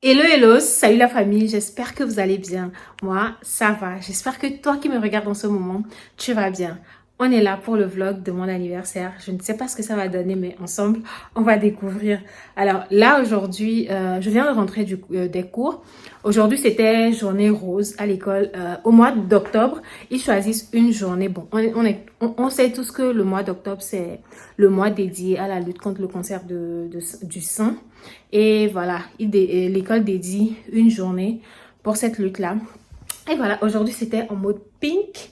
Hello, hello, salut la famille, j'espère que vous allez bien. Moi, ça va. J'espère que toi qui me regardes en ce moment, tu vas bien. On est là pour le vlog de mon anniversaire. Je ne sais pas ce que ça va donner, mais ensemble, on va découvrir. Alors là, aujourd'hui, je viens de rentrer des cours. Aujourd'hui, c'était journée rose à l'école. Au mois d'octobre, ils choisissent une journée. Bon, on sait tous que le mois d'octobre, c'est le mois dédié à la lutte contre le cancer du sein. Et voilà, l'école dédie une journée pour cette lutte-là. Et voilà, aujourd'hui c'était en mode pink.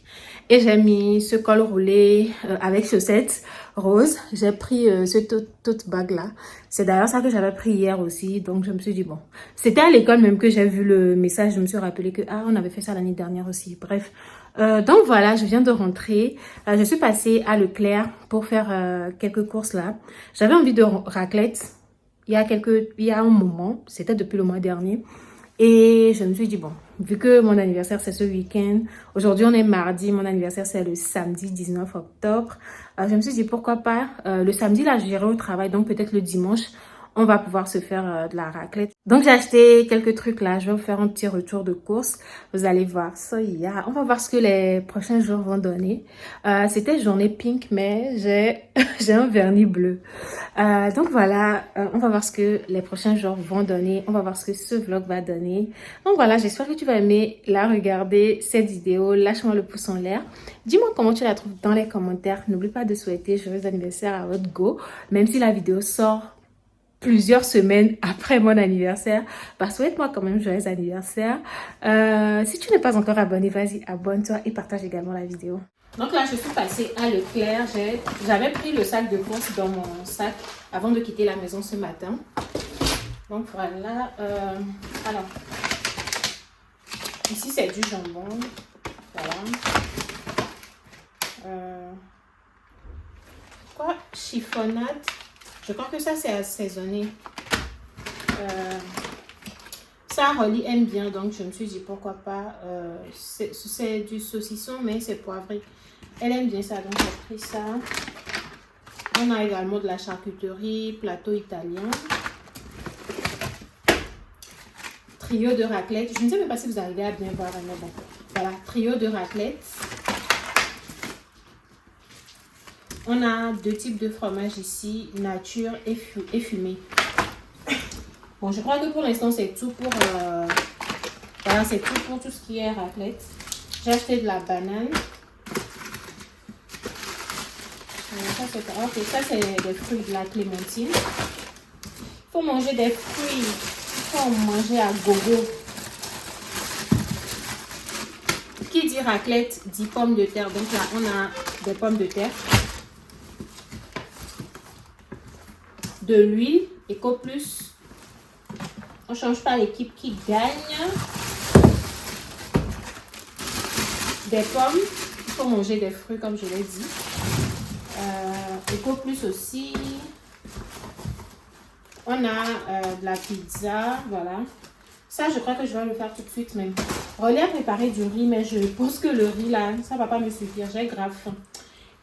Et j'ai mis ce col roulé avec chaussettes roses. J'ai pris ce tote bag là. C'est d'ailleurs ça que j'avais pris hier aussi. Donc je me suis dit bon. C'était à l'école même que j'ai vu le message. Je me suis rappelé que on avait fait ça l'année dernière aussi. Bref. Donc voilà, je viens de rentrer. Je suis passée à Leclerc pour faire quelques courses là. J'avais envie de raclette il y a un moment, c'était depuis le mois dernier. Et je me suis dit, bon, vu que mon anniversaire c'est ce week-end, aujourd'hui on est mardi, mon anniversaire c'est le samedi 19 octobre. Je me suis dit, pourquoi pas, le samedi là j'irai au travail, donc peut-être le dimanche, on va pouvoir se faire de la raclette. Donc j'ai acheté quelques trucs là, je vais vous faire un petit retour de course. Vous allez voir ça, on va voir ce que les prochains jours vont donner. C'était journée pink, mais j'ai un vernis bleu. Donc voilà, on va voir ce que les prochains jours vont donner. On va voir ce que ce vlog va donner. Donc voilà, j'espère que tu vas aimer la regarder, cette vidéo. Lâche-moi le pouce en l'air. Dis-moi comment tu la trouves dans les commentaires. N'oublie pas de souhaiter joyeux anniversaire à votre go, même si la vidéo sort plusieurs semaines après mon anniversaire. Bah, souhaite-moi quand même joyeux anniversaire. Si tu n'es pas encore abonné, vas-y, abonne-toi et partage également la vidéo. Donc là, je suis passée à Leclerc. J'avais pris le sac de course dans mon sac avant de quitter la maison ce matin. Donc voilà. Alors, ici, c'est du jambon. Voilà. Quoi? Chiffonnade. Je crois que ça, c'est assaisonné. Ça, Holly aime bien, donc je me suis dit pourquoi pas. C'est du saucisson, mais c'est poivré. Elle aime bien ça, donc j'ai pris ça. On a également de la charcuterie, plateau italien. Trio de raclette. Je ne sais même pas si vous arrivez à bien voir, mais bon. Voilà, trio de raclette. On a deux types de fromage ici, nature et fumé. Bon, je crois que pour l'instant, c'est tout pour... voilà, c'est tout pour tout ce qui est raclette. J'ai acheté de la banane. Ça, c'est des fruits de la clémentine. Il faut manger des fruits. Il faut en manger à gogo. Qui dit raclette dit pommes de terre. Donc là, on a des pommes de terre. De l'huile, Eco Plus. On ne change pas l'équipe qui gagne. Des pommes. Il faut manger des fruits comme je l'ai dit. Eco Plus aussi. On a de la pizza. Voilà. Ça, je crois que je vais le faire tout de suite même. Relais a préparé du riz, mais je pense que le riz là, ça va pas me suffire. J'ai grave faim.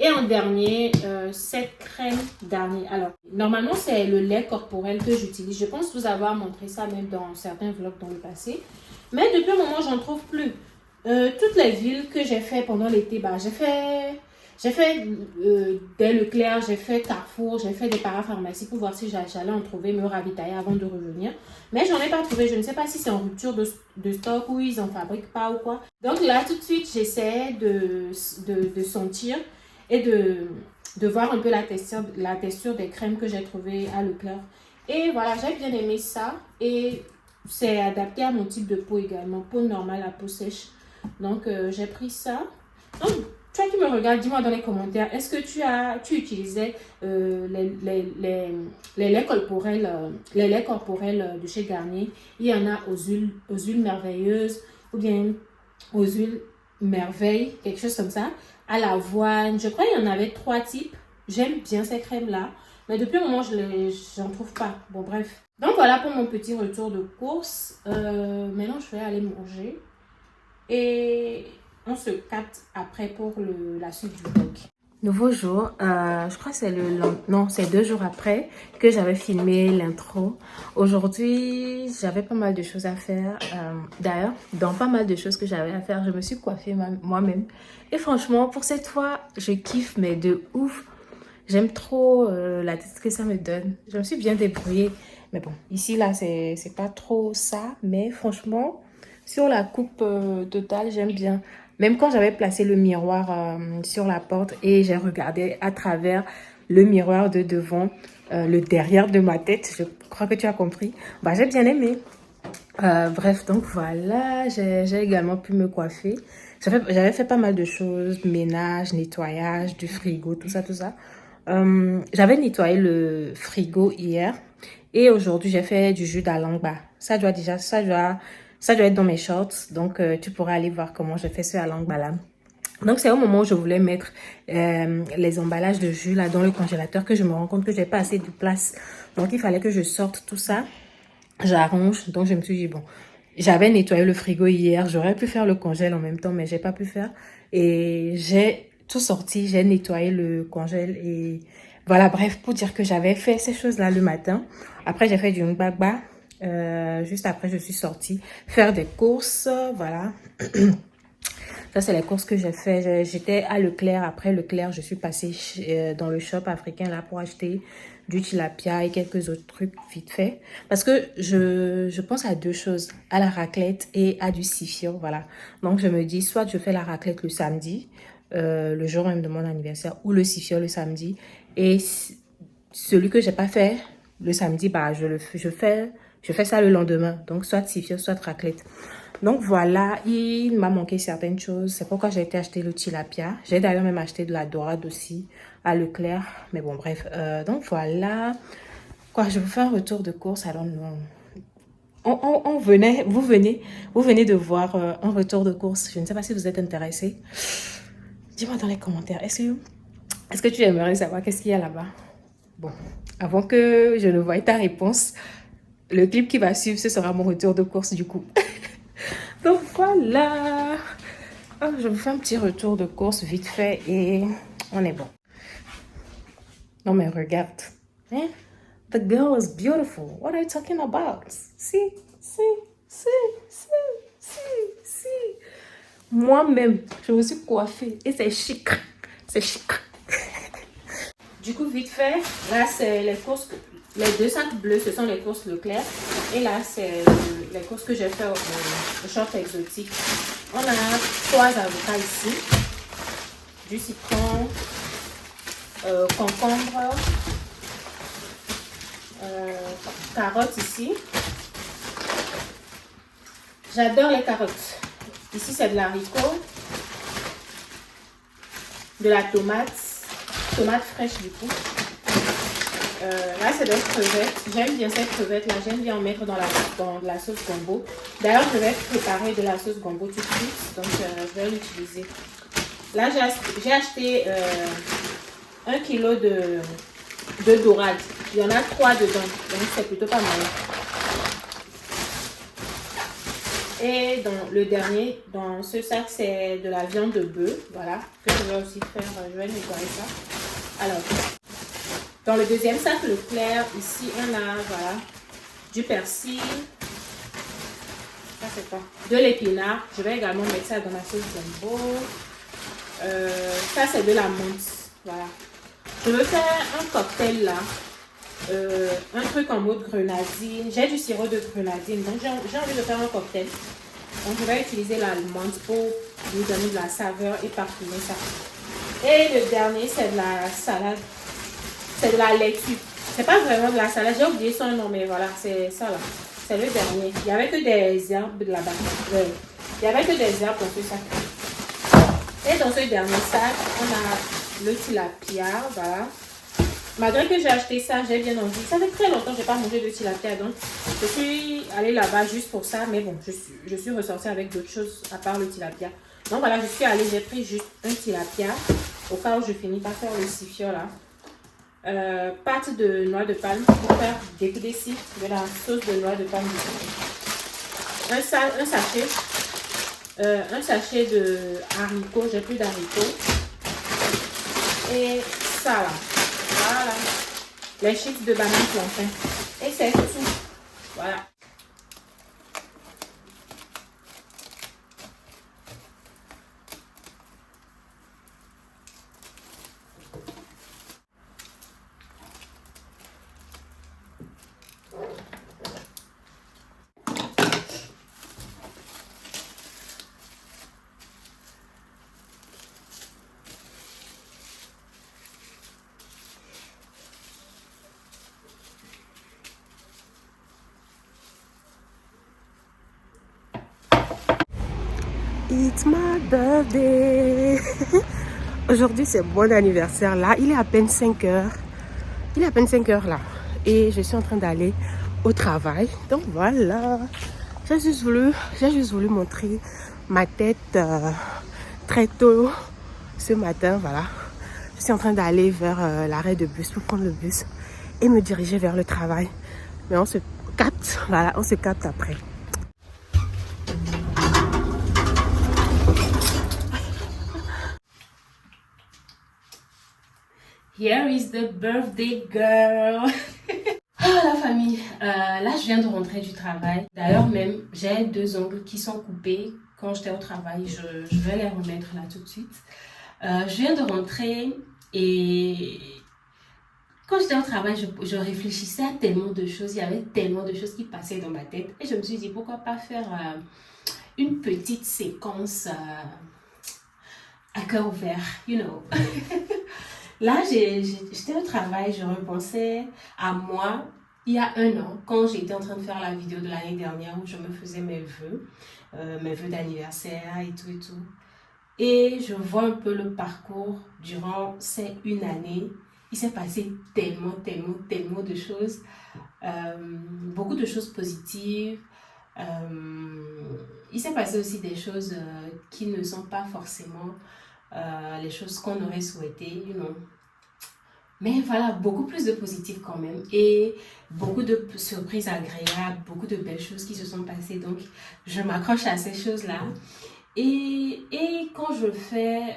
Et en dernier, cette crème d'arni. Alors, normalement, c'est le lait corporel que j'utilise. Je pense vous avoir montré ça même dans certains vlogs dans le passé. Mais depuis un moment, j'en trouve plus. Toutes les villes que j'ai fait pendant l'été, bah, j'ai fait des Leclerc, j'ai fait Carrefour, j'ai fait des parapharmacies pour voir si j'allais en trouver, me ravitailler avant de revenir. Mais j'en ai pas trouvé. Je ne sais pas si c'est en rupture de stock ou ils en fabriquent pas ou quoi. Donc là, tout de suite, j'essaie de sentir et de voir un peu la texture des crèmes que j'ai trouvées à Leclerc. Et voilà, j'ai bien aimé ça. Et c'est adapté à mon type de peau également. Peau normale à peau sèche. Donc, j'ai pris ça. Donc, toi qui me regardes, dis-moi dans les commentaires, est-ce que tu utilisais les laits corporels de chez Garnier? Il y en a aux huiles merveilleuses ou bien aux huiles merveille, quelque chose comme ça. À l'avoine, je crois qu'il y en avait 3 types. J'aime bien ces crèmes-là. Mais depuis un moment, je n'en trouve pas. Bon, bref. Donc, voilà pour mon petit retour de course. Maintenant, je vais aller manger. Et on se capte après pour la suite du vlog. Nouveau jour, je crois que c'est non, c'est 2 jours après que j'avais filmé l'intro. Aujourd'hui, j'avais pas mal de choses à faire. D'ailleurs, dans pas mal de choses que j'avais à faire, je me suis coiffée moi-même. Et franchement, pour cette fois, je kiffe, mais de ouf. J'aime trop la tête que ça me donne. Je me suis bien débrouillée. Mais bon, ici, là, c'est pas trop ça. Mais franchement, sur la coupe totale, j'aime bien. Même quand j'avais placé le miroir sur la porte et j'ai regardé à travers le miroir de devant, le derrière de ma tête, je crois que tu as compris. Bah, j'ai bien aimé. Bref, donc voilà, j'ai également pu me coiffer. J'avais fait pas mal de choses, ménage, nettoyage, du frigo, tout ça, tout ça. J'avais nettoyé le frigo hier et aujourd'hui j'ai fait du jus d'alangba. Ça doit être dans mes shorts, donc tu pourras aller voir comment je fais ce alangba là. Donc c'est au moment où je voulais mettre les emballages de jus là dans le congélateur que je me rends compte que j'ai pas assez de place. Donc il fallait que je sorte tout ça. J'arrange, donc je me suis dit, bon, j'avais nettoyé le frigo hier, j'aurais pu faire le congèle en même temps, mais j'ai pas pu faire. Et j'ai tout sorti, j'ai nettoyé le congèle et voilà, bref, pour dire que j'avais fait ces choses-là le matin. Après, j'ai fait du ngbagba. Juste après, je suis sortie faire des courses, voilà. Ça, c'est les courses que j'ai fait. J'étais à Leclerc. Après Leclerc, je suis passée dans le shop africain là pour acheter du tilapia et quelques autres trucs vite fait. Parce que je pense à deux choses, à la raclette et à du sifio, voilà. Donc, je me dis, soit je fais la raclette le samedi, le jour même de mon anniversaire, ou le sifio le samedi. Et celui que j'ai pas fait le samedi, bah, je fais ça le lendemain. Donc, soit sifio, soit raclette. Donc voilà, il m'a manqué certaines choses. C'est pourquoi j'ai été acheter le tilapia. J'ai d'ailleurs même acheté de la dorade aussi à Leclerc. Mais bon, bref. Donc voilà. Quoi, je vous fais un retour de course. Alors non. Vous venez de voir un retour de course. Je ne sais pas si vous êtes intéressés. Dis-moi dans les commentaires. Est-ce que tu aimerais savoir qu'est-ce qu'il y a là-bas? Bon, avant que je ne voie ta réponse, le clip qui va suivre, ce sera mon retour de course du coup. Donc voilà. Oh, je vous fais un petit retour de course vite fait et on est bon. Non mais regarde. Hein? The girl is beautiful. What are you talking about? Si, si, si, si, si, si. Moi-même, je me suis coiffée et c'est chic. C'est chic. Du coup, vite fait, là c'est les courses, les deux sacs bleus, ce sont les courses Leclerc. Et là, c'est les courses que j'ai fait au shop exotique. On a 3 avocats ici, du citron, concombre, carottes ici. J'adore les carottes. Ici, c'est de l'haricot, de la tomate fraîche du coup. Là, c'est des crevettes. J'aime bien cette crevette-là. J'aime bien en mettre dans la sauce gombo. D'ailleurs, je vais préparer de la sauce gombo tout de suite. Donc, je vais l'utiliser. Là, j'ai acheté 1 kilo de dorade. Il y en a 3 dedans. Donc, c'est plutôt pas mal. Et dans le dernier, dans ce sac, c'est de la viande de bœuf. Voilà. Que je vais aussi faire. Je vais nettoyer ça. Alors, dans le deuxième sac Leclerc, ici, on a, voilà, du persil. Ça, c'est quoi? De l'épinard. Je vais également mettre ça dans la sauce gombo. Ça, c'est de la menthe. Voilà. Je veux faire un cocktail là. Un truc en mode grenadine. J'ai du sirop de grenadine. Donc, j'ai envie de faire un cocktail. Donc, je vais utiliser la menthe pour lui donner de la saveur et parfumer ça. Et le dernier, c'est de la salade. C'est de la laitue. C'est pas vraiment de la salade. J'ai oublié son nom, mais voilà, c'est ça là. C'est le dernier. Il n'y avait que des herbes là-bas. Il n'y avait que des herbes dans ce sac. Et dans ce dernier sac, on a le tilapia. Voilà. Malgré que j'ai acheté ça, j'ai bien envie. Ça fait très longtemps que je n'ai pas mangé de tilapia. Donc, je suis allée là-bas juste pour ça. Mais bon, je suis ressortie avec d'autres choses à part le tilapia. Donc voilà, je suis allée. J'ai pris juste un tilapia. Au cas où je finis par faire le sifio là. Pâte de noix de palme pour faire des de la sauce de noix de palme. Un sachet de haricots. J'ai plus d'haricots. Et ça là. Voilà. Les chips de banane plantain. Et c'est tout. Voilà. It's my birthday. Aujourd'hui, c'est mon anniversaire. Là, il est à peine 5 heures. Il est à peine 5 heures là. Et je suis en train d'aller au travail. Donc voilà. J'ai juste voulu montrer ma tête très tôt ce matin. Voilà. Je suis en train d'aller vers l'arrêt de bus pour prendre le bus et me diriger vers le travail. Mais on se capte. Voilà, on se capte après. Here is the birthday girl. Ah la famille, là je viens de rentrer du travail. D'ailleurs même, j'ai 2 ongles qui sont coupés quand j'étais au travail. Je vais les remettre là tout de suite. Je viens de rentrer et quand j'étais au travail, je réfléchissais à tellement de choses. Il y avait tellement de choses qui passaient dans ma tête. Et je me suis dit, pourquoi pas faire une petite séquence à cœur ouvert, you know. Là, j'étais au travail, je repensais à moi il y a 1 an, quand j'étais en train de faire la vidéo de l'année dernière où je me faisais mes vœux d'anniversaire et tout et tout. Et je vois un peu le parcours durant ces 1 année. Il s'est passé tellement de choses. Beaucoup de choses positives. Il s'est passé aussi des choses qui ne sont pas forcément les choses qu'on aurait souhaité, you know. Mais voilà, beaucoup plus de positif quand même et beaucoup de surprises agréables, beaucoup de belles choses qui se sont passées. Donc, je m'accroche à ces choses-là. Et quand je fais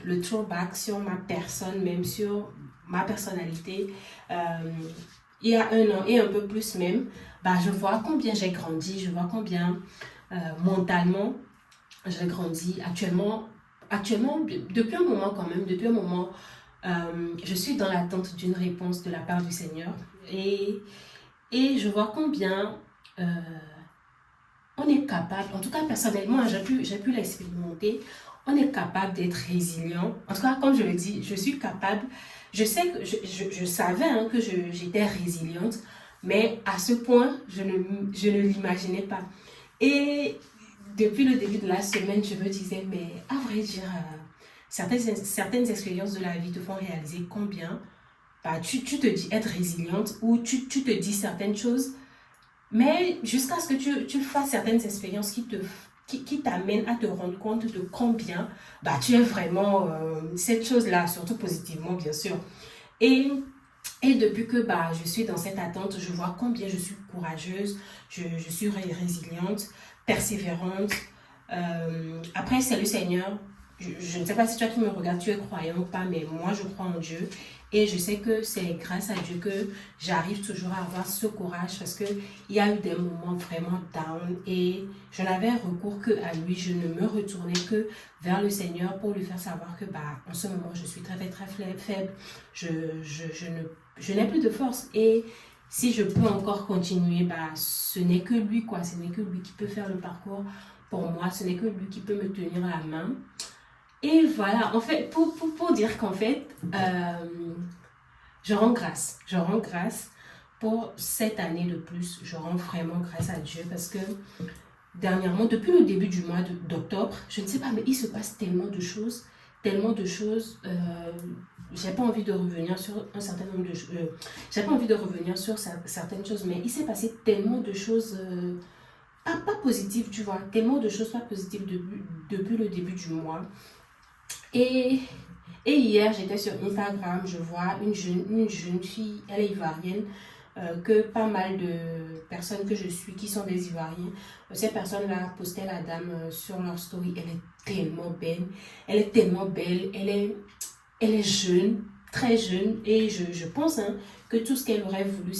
le throwback sur ma personne, même sur ma personnalité, il y a 1 an et un peu plus même, bah, je vois combien j'ai grandi, je vois combien mentalement j'ai grandi. Actuellement, depuis un moment quand même, depuis un moment, je suis dans l'attente d'une réponse de la part du Seigneur et je vois combien on est capable, en tout cas personnellement, j'ai pu l'expérimenter, on est capable d'être résilient. En tout cas, comme je le dis, je suis capable, je sais que je savais hein, que j'étais résiliente, mais à ce point, je ne l'imaginais pas. Et depuis le début de la semaine, je me disais, mais à vrai dire, certaines expériences de la vie te font réaliser combien bah, tu te dis être résiliente ou tu te dis certaines choses, mais jusqu'à ce que tu fasses certaines expériences qui t'amènent à te rendre compte de combien bah, tu es vraiment cette chose-là, surtout positivement bien sûr. Et depuis que bah, je suis dans cette attente, je vois combien je suis courageuse, je suis résiliente, persévérante. Après, c'est le Seigneur. Je ne sais pas si toi qui me regardes, tu es croyant ou pas, mais moi, je crois en Dieu. Et je sais que c'est grâce à Dieu que j'arrive toujours à avoir ce courage parce qu'il y a eu des moments vraiment down et je n'avais recours que à lui. Je ne me retournais que vers le Seigneur pour lui faire savoir que bah, en ce moment, je suis très faible. Je n'ai plus de force et si je peux encore continuer, bah, ce n'est que lui, quoi. Ce n'est que lui qui peut faire le parcours pour moi. Ce n'est que lui qui peut me tenir la main. Et voilà, en fait, pour dire qu'en fait, je rends grâce. Je rends grâce pour cette année de plus. Je rends vraiment grâce à Dieu parce que dernièrement, depuis le début du mois d'octobre, je ne sais pas, mais il se passe tellement de choses. J'ai pas envie de revenir sur un certain nombre de choses. J'ai pas envie de revenir sur certaines choses, mais il s'est passé tellement de choses pas positives, tu vois. Tellement de choses pas positives depuis le début du mois. Et hier, j'étais sur Instagram, je vois une jeune fille, elle est ivoirienne, que pas mal de personnes que je suis qui sont des Ivoiriens, ces personnes-là postaient la dame sur leur story. Elle est tellement belle, elle est elle est jeune, très jeune, et je pense hein, que tout ce qu'elle aurait voulu,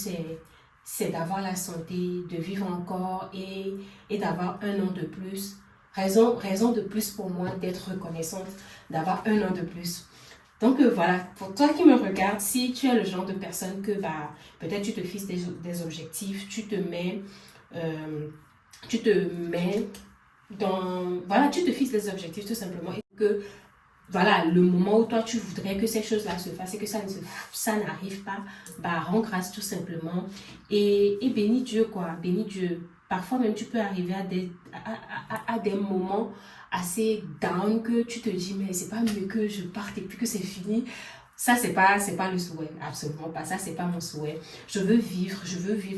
c'est d'avoir la santé, de vivre encore et d'avoir un an de plus. Raison de plus pour moi d'être reconnaissante, d'avoir un an de plus. Donc voilà, pour toi qui me regardes, si tu es le genre de personne que bah, peut-être tu te fixes des objectifs, tu te mets dans... Voilà, tu te fixes des objectifs tout simplement et que voilà, le moment où toi tu voudrais que ces choses-là se fassent et que ça n'arrive pas, bah rends grâce tout simplement et bénis Dieu quoi, bénis Dieu. Parfois même tu peux arriver à des moments assez down que tu te dis mais c'est pas mieux que je parte et puis que c'est fini. Ça, c'est pas le souhait, absolument pas. Ça, c'est pas mon souhait. Je veux vivre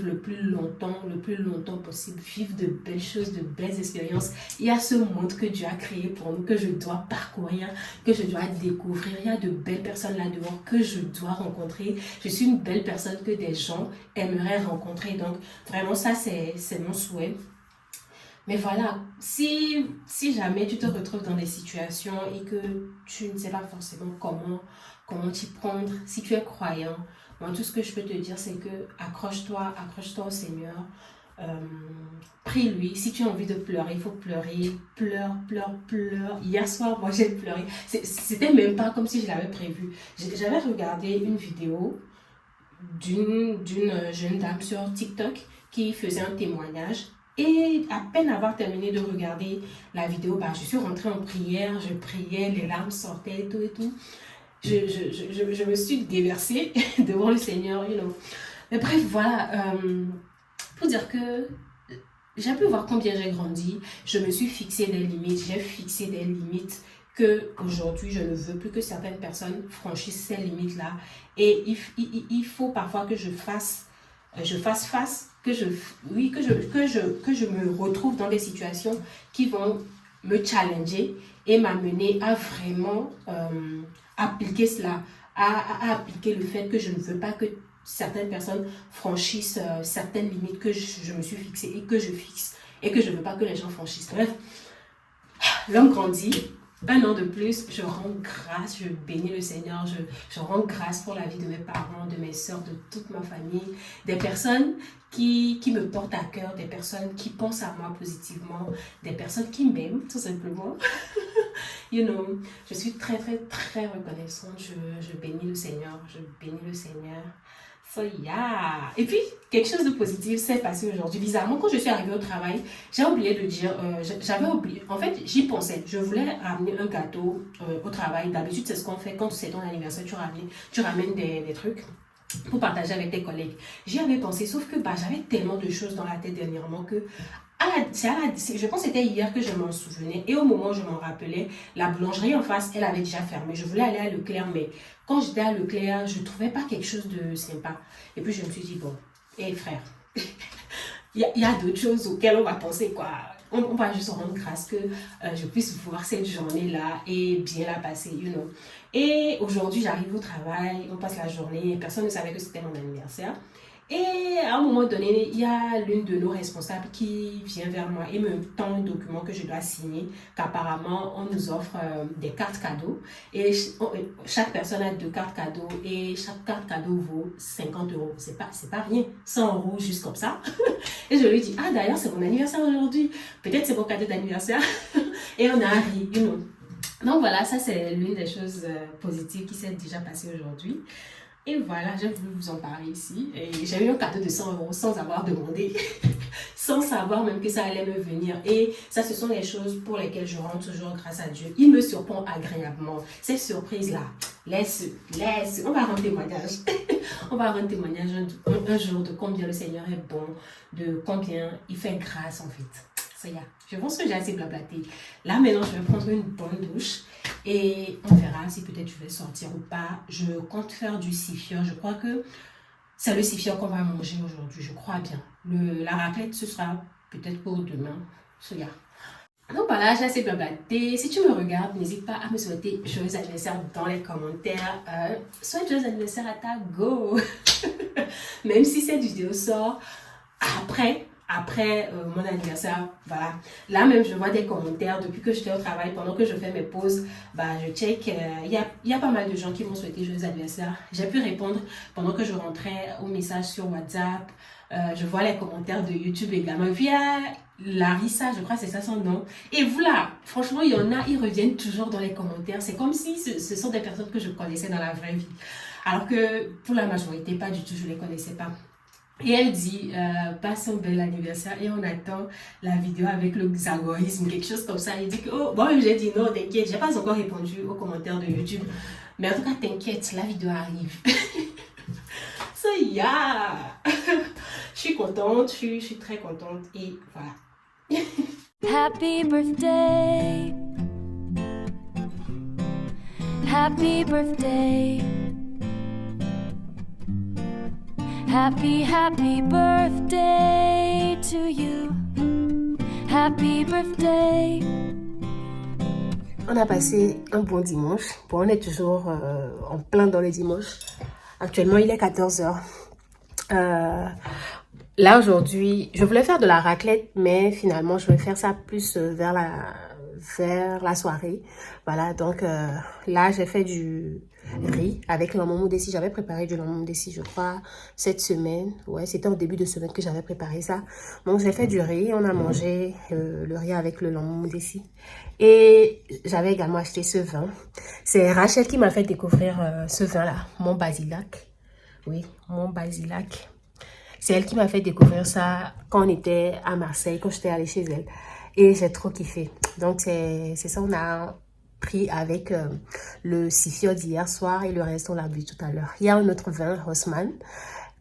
le plus longtemps possible, vivre de belles choses, de belles expériences. Il y a ce monde que Dieu a créé pour nous, que je dois parcourir, que je dois découvrir. Il y a de belles personnes là-dehors que je dois rencontrer. Je suis une belle personne que des gens aimeraient rencontrer. Donc, vraiment, ça, c'est mon souhait. Mais voilà, si jamais tu te retrouves dans des situations et que tu ne sais pas forcément comment t'y prendre, si tu es croyant, moi tout ce que je peux te dire c'est que accroche-toi au Seigneur, prie-lui, si tu as envie de pleurer, il faut pleurer, pleure. Hier soir, moi j'ai pleuré, c'était même pas comme si je l'avais prévu. J'avais regardé une vidéo d'une jeune dame sur TikTok qui faisait un témoignage. Et à peine avoir terminé de regarder la vidéo, bah, je suis rentrée en prière, je priais, les larmes sortaient et tout. Je me suis déversée devant le Seigneur, you know. Mais bref, voilà, pour dire que j'ai pu voir combien j'ai grandi, je me suis fixé des limites, j'ai fixé des limites que aujourd'hui je ne veux plus que certaines personnes franchissent ces limites-là. Et il faut parfois que je fasse face, que je me retrouve dans des situations qui vont me challenger et m'amener à vraiment appliquer cela, à appliquer le fait que je ne veux pas que certaines personnes franchissent certaines limites que je me suis fixées et que je fixe et que je ne veux pas que les gens franchissent. Bref, l'homme grandit. Un an de plus, je rends grâce, je bénis le Seigneur, je rends grâce pour la vie de mes parents, de mes soeurs, de toute ma famille, des personnes qui me portent à cœur, des personnes qui pensent à moi positivement, des personnes qui m'aiment tout simplement. You know, je suis très reconnaissante, je bénis le Seigneur, So yeah. Et puis, quelque chose de positif s'est passé aujourd'hui. Bizarrement, quand je suis arrivée au travail, j'ai oublié de dire, j'avais oublié, en fait, j'y pensais. Je voulais ramener un gâteau au travail. D'habitude, c'est ce qu'on fait quand c'est ton anniversaire, tu ramènes des trucs pour partager avec tes collègues. J'y avais pensé, sauf que bah, j'avais tellement de choses dans la tête dernièrement que je pense que c'était hier que je m'en souvenais et au moment où je m'en rappelais, la boulangerie en face, elle avait déjà fermé. Je voulais aller à Leclerc, mais quand j'étais à Leclerc, je ne trouvais pas quelque chose de sympa. Et puis je me suis dit, bon, hé frère, il y a d'autres choses auxquelles on va penser, quoi. On va juste rendre grâce que je puisse voir cette journée-là et bien la passer, you know. Et aujourd'hui, j'arrive au travail, on passe la journée, personne ne savait que c'était mon anniversaire. Et à un moment donné, il y a l'une de nos responsables qui vient vers moi et me tend un document que je dois signer, qu'apparemment on nous offre des cartes cadeaux. Et chaque personne a 2 cartes cadeaux et chaque carte cadeau vaut 50 euros. C'est pas rien, 100 euros juste comme ça. Et je lui dis, ah d'ailleurs c'est mon anniversaire aujourd'hui, peut-être c'est mon cadeau d'anniversaire. Et on a ri, you know. Donc voilà, ça c'est l'une des choses positives qui s'est déjà passée aujourd'hui. Et voilà, j'ai voulu vous en parler ici. Et j'ai eu un cadeau de 100 euros sans avoir demandé, sans savoir même que ça allait me venir. Et ça, ce sont les choses pour lesquelles je rends toujours grâce à Dieu. Il me surprend agréablement. Ces surprises-là, laisse. On va rendre témoignage. On va rendre témoignage un jour de combien le Seigneur est bon, de combien il fait grâce en fait. Je pense que j'ai assez blablaté. Là, maintenant, je vais prendre une bonne douche et on verra si peut-être je vais sortir ou pas. Je compte faire du sifior. Je crois que c'est le sifior qu'on va manger aujourd'hui. Je crois bien. La raclette, ce sera peut-être pour demain. Donc voilà, j'ai assez blablaté. Si tu me regardes, n'hésite pas à me souhaiter joyeux anniversaire dans les commentaires. Souhaite joyeux anniversaire à ta go. Même si cette vidéo sort après après mon anniversaire, voilà. Là même, je vois des commentaires depuis que j'étais au travail, pendant que je fais mes pauses, je check. Il y a pas mal de gens qui m'ont souhaité joyeux anniversaire. J'ai pu répondre pendant que je rentrais aux messages sur WhatsApp. Je vois les commentaires de YouTube également. Et puis il y a Larissa, je crois que c'est ça son nom. Et voilà, franchement, il y en a, ils reviennent toujours dans les commentaires. C'est comme si ce sont des personnes que je connaissais dans la vraie vie. Alors que pour la majorité, pas du tout, je ne les connaissais pas. Et elle dit, passe un bel anniversaire et on attend la vidéo avec le xagorisme, quelque chose comme ça. Il dit que, oh, bon, j'ai dit non, t'inquiète, j'ai pas encore répondu aux commentaires de YouTube. Mais en tout cas, t'inquiète, la vidéo arrive. So, yeah! Je suis contente, je suis très contente et voilà. Happy birthday. Happy birthday. Happy birthday to you. Happy birthday. On a passé un bon dimanche. Bon, on est toujours en plein dans les dimanches. Actuellement, il est 14h. Là, aujourd'hui, je voulais faire de la raclette, mais finalement, je vais faire ça plus vers la soirée. Voilà, donc là, j'ai fait du riz avec l'oignon moudessi. J'avais préparé du oignon moudessi, je crois, cette semaine. Ouais, c'était au début de semaine que j'avais préparé ça. Donc, j'ai fait du riz. On a mangé le riz avec le oignon moudessi. Et j'avais également acheté ce vin. C'est Rachel qui m'a fait découvrir ce vin-là, mon Basilac. Oui, mon Basilac. C'est elle qui m'a fait découvrir ça quand on était à Marseille, quand j'étais allée chez elle. Et j'ai trop kiffé. Donc, c'est ça, on a pris avec le Sifio d'hier soir et le reste, on l'a bu tout à l'heure. Il y a un autre vin, Haussmann,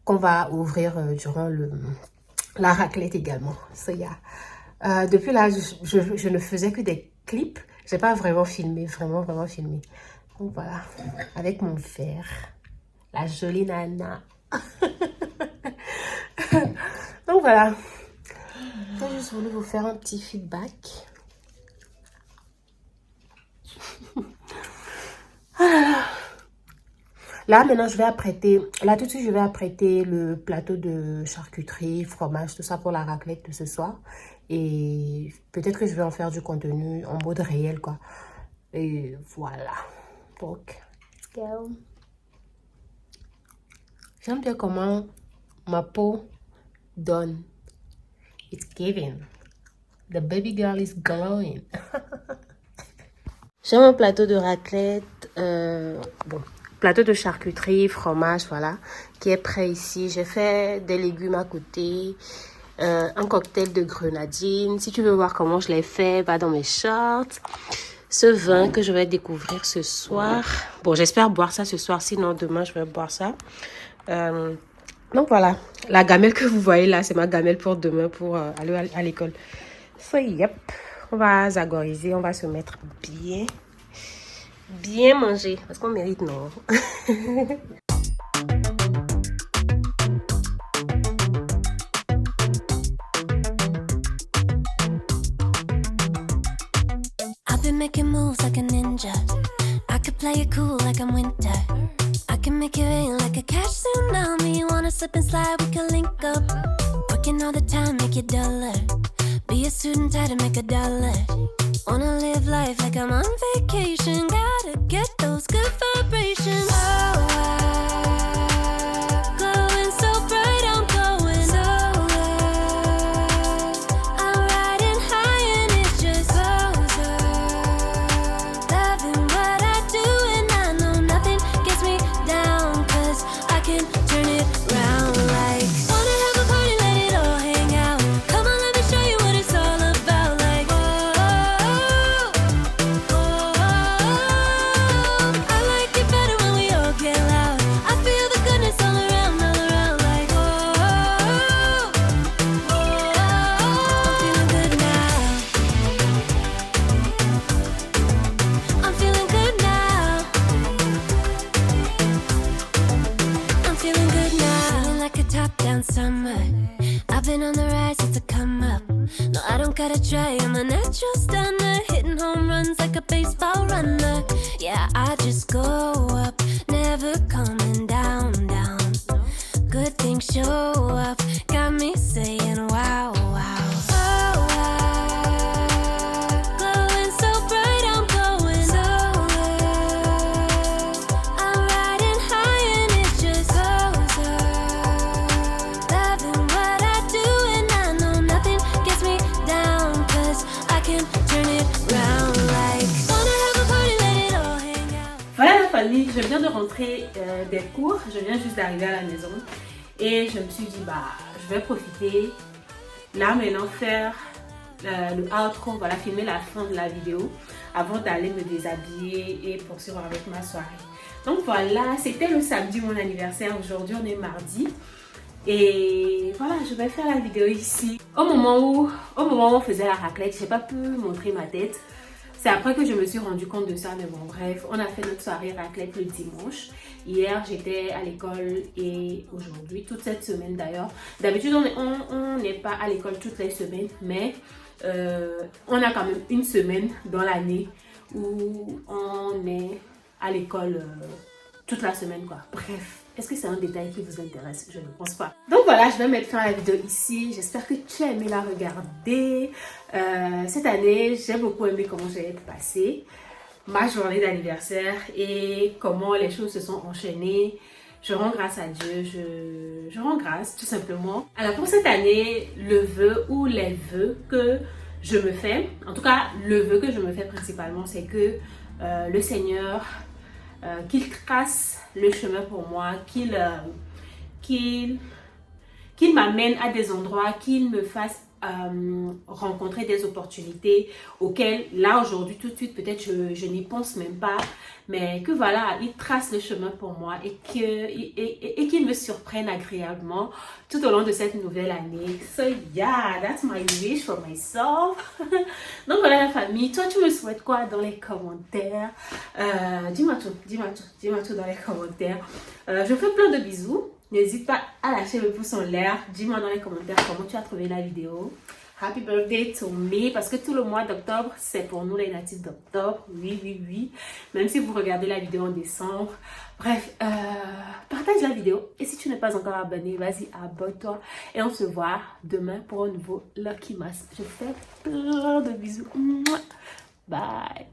qu'on va ouvrir durant la raclette également. So, yeah. Depuis là, je ne faisais que des clips. Je n'ai pas vraiment filmé, vraiment filmé. Donc, voilà, avec mon verre. La jolie nana. Donc voilà, j'ai juste voulu vous faire un petit feedback. Là maintenant je vais apprêter, là tout de suite je vais apprêter le plateau de charcuterie, fromage, tout ça pour la raclette de ce soir. Et peut-être que je vais en faire du contenu en mode réel quoi. Et voilà, donc let's go. J'aime bien comment ma peau donne. It's giving. The baby girl is glowing. J'ai un plateau de raclette, plateau de charcuterie, fromage, voilà, qui est prêt ici. J'ai fait des légumes à côté, un cocktail de grenadine. Si tu veux voir comment je l'ai fait, va dans mes shorts. Ce vin que je vais découvrir ce soir. Bon, j'espère boire ça ce soir, sinon demain je vais boire ça. Donc voilà, la gamelle que vous voyez là, c'est ma gamelle pour demain pour aller à l'école. So yep, on va zagoriser, on va se mettre bien manger, parce qu'on mérite non. I've been making moves like a ninja. I could play it cool like I'm winter. I can make it rain like a cash tsunami. You wanna slip and slide, we can link up. Working all the time, make it duller. Be a student, tie to make $1. Wanna live life like I'm on vacation. Gotta get those good vibrations. Oh, glowing so bright, I'm going nowhere. I'm riding high and it's just closer. Loving what I do and I know nothing gets me down. 'Cause I can turn it round like wanna have a party, let it all hang out. Come on, let me show you what it's all about. Like I like it better when we all get loud. I feel the goodness all around like I'm feeling good now. I'm feeling good now. I'm feeling good now. Feeling like a top-down summer. I've been on the rise since I come up. No, I don't gotta try, I'm a natural stunner. Hitting home runs like a baseball runner. Yeah, I just go up, never coming down. Good things show up, got me saying wow. je viens de rentrer des cours, je viens juste d'arriver à la maison et je me suis dit bah je vais profiter là maintenant faire le outro, voilà, filmer la fin de la vidéo avant d'aller me déshabiller et poursuivre avec ma soirée. Donc voilà, c'était le samedi mon anniversaire, aujourd'hui on est mardi. Et voilà, je vais faire la vidéo ici. Au moment où on faisait la raclette, j'ai pas pu montrer ma tête. C'est après que je me suis rendu compte de ça, mais bon bref, on a fait notre soirée raclette le dimanche. Hier j'étais à l'école et aujourd'hui, toute cette semaine d'ailleurs. D'habitude on n'est pas à l'école toutes les semaines, mais on a quand même une semaine dans l'année où on est à l'école toute la semaine quoi. Bref. Est-ce que c'est un détail qui vous intéresse? Je ne pense pas. Donc voilà, je vais mettre fin à la vidéo ici. J'espère que tu as aimé la regarder. Cette année, j'ai beaucoup aimé comment j'ai passé ma journée d'anniversaire et comment les choses se sont enchaînées. Je rends grâce à Dieu, je rends grâce tout simplement. Alors pour cette année, le vœu ou les vœux que je me fais, en tout cas le vœu que je me fais principalement, c'est que le Seigneur... qu'il trace le chemin pour moi, qu'il m'amène à des endroits, qu'il me fasse rencontrer des opportunités auxquelles là aujourd'hui tout de suite peut-être je n'y pense même pas, mais que voilà, il trace le chemin pour moi et qu'il me surprenne agréablement tout au long de cette nouvelle année. So yeah, that's my wish for myself. Donc voilà la famille, toi tu me souhaites quoi dans les commentaires? Dis-moi tout dans les commentaires. Je fais plein de bisous. N'hésite pas à lâcher le pouce en l'air. Dis-moi dans les commentaires comment tu as trouvé la vidéo. Happy birthday to me. Parce que tout le mois d'octobre, c'est pour nous les natifs d'octobre. Oui, oui, oui. Même si vous regardez la vidéo en décembre. Bref, partage la vidéo. Et si tu n'es pas encore abonné, vas-y, abonne-toi. Et on se voit demain pour un nouveau Lucky Mass. Je fais plein de bisous. Bye.